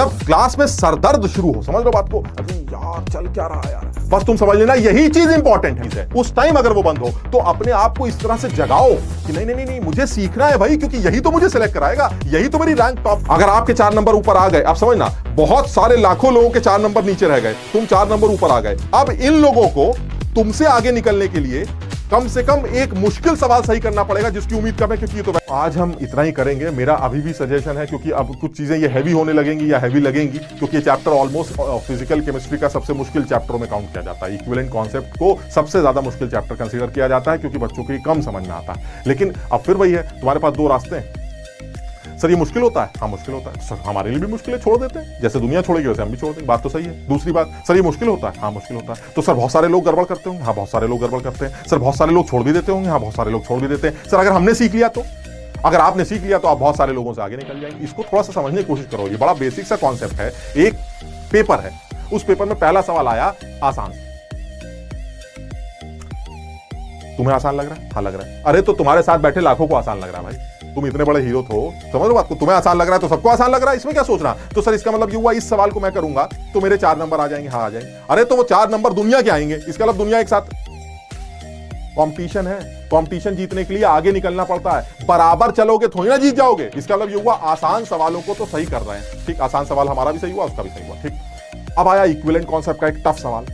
जब क्लास में सरदर्द शुरू हो, समझ लो बात को, अरे यार चल क्या रहा है यार, बस तुम समझ लेना यही चीज इंपॉर्टेंट है। उस टाइम अगर वो बंद हो तो अपने आप को इस तरह से जगाओ कि नहीं नहीं नहीं मुझे सीखना है भाई, क्योंकि यही तो मुझे सिलेक्ट कराएगा, यही तो मेरी रैंक टॉप। अगर आपके 4 नंबर ऊपर आ गए, आप समझना बहुत सारे लाखों लोगों के 4 नंबर नीचे रह गए, तुम 4 नंबर ऊपर आ गए। अब इन लोगों को तुमसे आगे निकलने के लिए कम से कम एक मुश्किल सवाल सही करना पड़ेगा, जिसकी उम्मीद कर रहे हैं, क्योंकि ये तो आज हम इतना ही करेंगे। मेरा अभी भी सजेशन है, क्योंकि अब कुछ चीजें ये हैवी होने लगेंगी या हैवी लगेंगी, क्योंकि ये चैप्टर ऑलमोस्ट फिजिकल केमिस्ट्री का सबसे मुश्किल चैप्टरों में काउंट किया जाता है। इक्विवेलेंट कॉन्सेप्ट को सबसे ज्यादा मुश्किल चैप्टर कंसीडर किया जाता है, क्योंकि बच्चों को ये कम समझ में आता है। लेकिन अब फिर वही है, तुम्हारे पास 2 रास्ते हैं। सर ये मुश्किल होता है, हाँ मुश्किल होता है, सर हमारे लिए भी मुश्किल है, छोड़ देते हैं, जैसे दुनिया छोड़ेगी वैसे हम भी छोड़ देंगे, बात तो सही है। दूसरी बात, सर ये मुश्किल होता है, हाँ मुश्किल होता है, तो सर बहुत सारे लोग गड़बड़ करते होंगे, हाँ बहुत सारे लोग गड़बड़ करते हैं, सर बहुत सारे लोग छोड़ भी देते होंगे, हाँ बहुत सारे लोग छोड़ भी देते हैं। सर अगर हमने सीख लिया तो, अगर आपने सीख लिया तो आप बहुत सारे लोगों से आगे निकल जाएंगे। इसको थोड़ा सा समझने की कोशिश करो, ये बड़ा बेसिक सा कॉन्सेप्ट है। एक पेपर है, उस पेपर में पहला सवाल आया आसान से, तुम्हें आसान लग रहा है? हाँ लग रहा है। अरे तो तुम्हारे साथ बैठे लाखों को आसान लग रहा है भाई, तुम इतने बड़े हीरो हो, समझ लो बात को, तुम्हें आसान लग रहा है तो सबको आसान लग रहा है, इसमें क्या सोचना। तो सर इसका मतलब ये हुआ इस सवाल को मैं करूंगा तो मेरे 4 नंबर आ जाएंगे, हाँ आ जाएंगे। अरे तो वो 4 नंबर दुनिया के आएंगे, इसका मतलब दुनिया एक साथ कंपटीशन है, कंपटीशन जीतने के लिए आगे निकलना पड़ता है, बराबर चलोगे थोड़ी ना जीत जाओगे। इसका मतलब ये हुआ आसान सवालों को तो सही कर रहे हैं, ठीक, आसान सवाल हमारा भी सही हुआ, उसका भी सही हुआ, ठीक। अब आया इक्विवेलेंट कॉन्सेप्ट का एक टफ सवाल,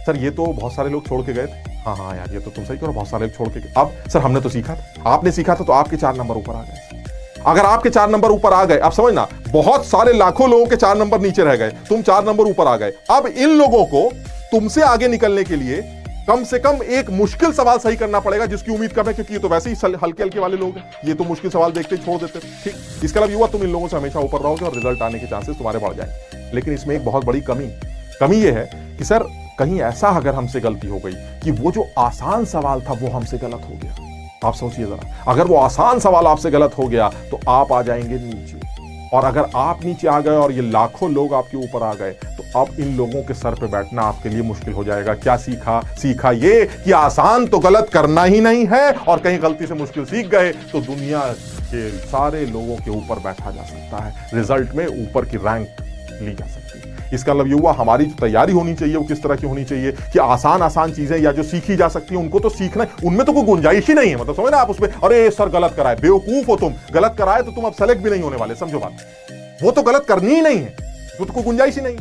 सर ये तो बहुत सारे लोग छोड़ के गए थे, हाँ हाँ यार ये तो तुम सही करो, बहुत सारे लोग छोड़ के गए। अब सर हमने तो सीखा था, आपने सीखा था तो आपके 4 नंबर ऊपर आ गए। अगर आपके 4 नंबर ऊपर आ गए, अब समझना बहुत सारे लाखों लोगों के 4 नंबर नीचे रह गए, तुम 4 नंबर ऊपर आ गए। अब इन लोगों को तुमसे आगे निकलने के लिए कम से कम एक मुश्किल सवाल सही करना पड़ेगा, जिसकी उम्मीद कर रहे हैं, क्योंकि ये तो वैसे ही हल्के हल्के वाले लोग हैं, ये तो मुश्किल सवाल देखते ही छोड़ देते, ठीक। इसका मतलब युवा तुम इन लोगों से हमेशा ऊपर रहोगे और रिजल्ट आने के चांसेस तुम्हारे बढ़ जाएंगे। लेकिन इसमें एक बहुत बड़ी कमी ये है कि सर कहीं ऐसा अगर हमसे गलती हो गई कि वो जो आसान सवाल था वो हमसे गलत हो गया, आप सोचिए जरा, अगर वो आसान सवाल आपसे गलत हो गया तो आप आ जाएंगे नीचे, और अगर आप नीचे आ गए और ये लाखों लोग आपके ऊपर आ गए तो अब इन लोगों के सर पे बैठना आपके लिए मुश्किल हो जाएगा। क्या सीखा ये कि आसान तो गलत करना ही नहीं है, और कहीं गलती से मुश्किल सीख गए तो दुनिया के सारे लोगों के ऊपर बैठा जा सकता है, रिजल्ट में ऊपर की रैंक ली जा सकती है। इसका मतलब ये हुआ हमारी जो तैयारी होनी चाहिए वो किस तरह की होनी चाहिए कि आसान चीजें या जो सीखी जा सकती है उनको तो सीखना, उनमें तो कोई गुंजाइश ही नहीं है। मतलब समझ ना आप, उसमें अरे सर गलत कराए, बेवकूफ हो तुम, गलत कराए तो तुम अब सेलेक्ट भी नहीं होने वाले, समझो बात, वो तो गलत करनी ही नहीं है, वो तो कोई गुंजाइश ही नहीं।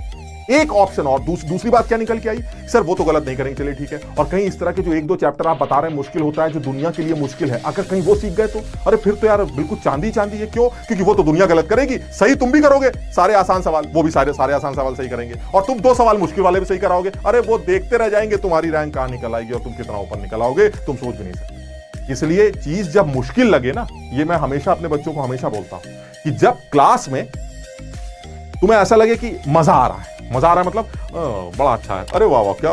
एक ऑप्शन और दूसरी बात क्या निकल के आई, सर वो तो गलत नहीं करेंगे, चलिए ठीक है, और कहीं इस तरह के जो 1-2 चैप्टर आप बता रहे हैं मुश्किल होता है, जो दुनिया के लिए मुश्किल है, अगर कहीं वो सीख गए तो अरे फिर तो यार बिल्कुल चांदी है। क्यों? क्योंकि वो तो दुनिया गलत करेगी, सही तुम भी करोगे, सारे आसान सवाल, वो भी सारे आसान सवाल सही करेंगे, और तुम 2 सवाल मुश्किल वाले भी सही कराओगे। अरे वो देखते रह जाएंगे तुम्हारी रैंक कहां निकल आएगी और तुम कितना ऊपर निकल आओगे, तुम सोच भी नहीं सकते। इसलिए चीज जब मुश्किल लगे ना, ये मैं हमेशा अपने बच्चों को हमेशा बोलता हूं कि जब क्लास में तुम्हें ऐसा लगे कि मजा आ रहा है मतलब बड़ा अच्छा है, अरे वाह वाह क्या,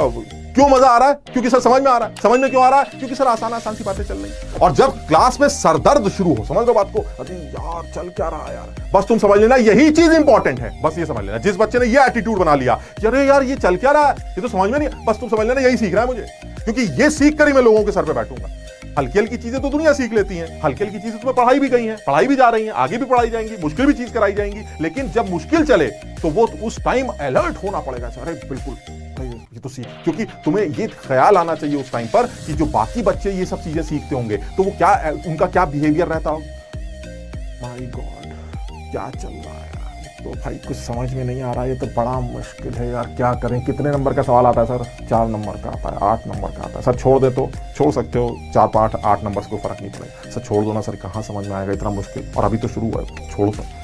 क्यों मजा आ रहा है? क्योंकि सर समझ में आ रहा है। समझ में क्यों आ रहा है? क्योंकि सर आसान सी बातें चल रही हैं। और जब क्लास में सरदर्द शुरू हो, समझ लो बात को, अरे यार चल क्या रहा है यार, बस तुम समझ लेना यही चीज इंपॉर्टेंट है, बस ये समझ लेना। जिस बच्चे ने ये एटीट्यूड बना लिया कि अरे यार ये चल क्या रहा है, ये तो समझ में नहीं, बस तुम समझ लेना यही सीख रहा है मुझे, क्योंकि ये सीख कर ही मैं लोगों के सर पे बैठूंगा। हल्की चीजें तो दुनिया सीख लेती है, हल्की चीजें तुम्हें पढ़ाई भी गई हैं, पढ़ाई भी जा रही हैं, आगे भी पढ़ाई जाएंगी, मुश्किल भी चीज कराई जाएंगी, लेकिन जब मुश्किल चले तो वो उस टाइम अलर्ट होना पड़ेगा। अरे बिल्कुल ये तो सीख, क्योंकि तुम्हें ये ख्याल आना चाहिए उस टाइम पर कि जो बाकी बच्चे ये सब चीजें सीखते होंगे तो वो क्या, उनका क्या बिहेवियर रहता होगा। माय गॉड क्या चल रहा है यार, तो भाई कुछ समझ में नहीं आ रहा, ये तो बड़ा मुश्किल है यार, क्या करें। कितने नंबर का सवाल आता है सर? 4 नंबर का आता है, 8 नंबर का आता है। सर छोड़ दे तो छोड़ सकते हो, 4, 5, 8 नंबर से कोई फर्क नहीं पड़ेगा। सर छोड़ दो ना सर, कहाँ समझ में आएगा इतना मुश्किल, और अभी तो शुरू हुआ है, छोड़ो सर।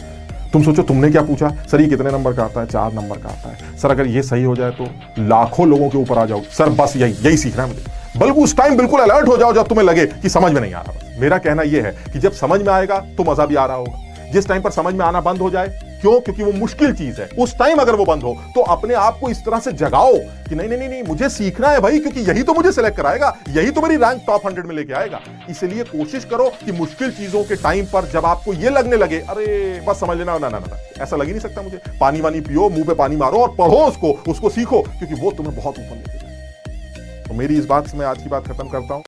तुम सोचो तुमने क्या पूछा, सर ये कितने नंबर का आता है? 4 नंबर का आता है। सर अगर ये सही हो जाए तो लाखों लोगों के ऊपर आ जाओ। सर बस यही सीखना है मुझे, बल्कि उस टाइम बिल्कुल अलर्ट हो जाओ जब तुम्हें लगे कि समझ में नहीं आ रहा। मेरा कहना यह है कि जब समझ में आएगा तो मजा भी आ रहा होगा, जिस टाइम पर समझ में आना बंद हो जाए, क्यों? क्योंकि वो मुश्किल चीज है, उस टाइम अगर वो बंद हो तो अपने आप को इस तरह से जगाओ कि नहीं मुझे सीखना है भाई, क्योंकि यही तो मुझे सिलेक्ट कराएगा, यही तो मेरी रैंक टॉप 100 में लेके आएगा। इसलिए कोशिश करो कि मुश्किल चीजों के टाइम पर जब आपको ये लगने लगे अरे बस समझ लेना, ना ऐसा लग ही नहीं सकता मुझे, पानी वानी पियो, मुंह पे पानी मारो और पढ़ो उसको सीखो, क्योंकि वो तुम्हें बहुत ऊपर लेके जाए। तो मेरी इस बात से मैं आज की बात खत्म करता हूं।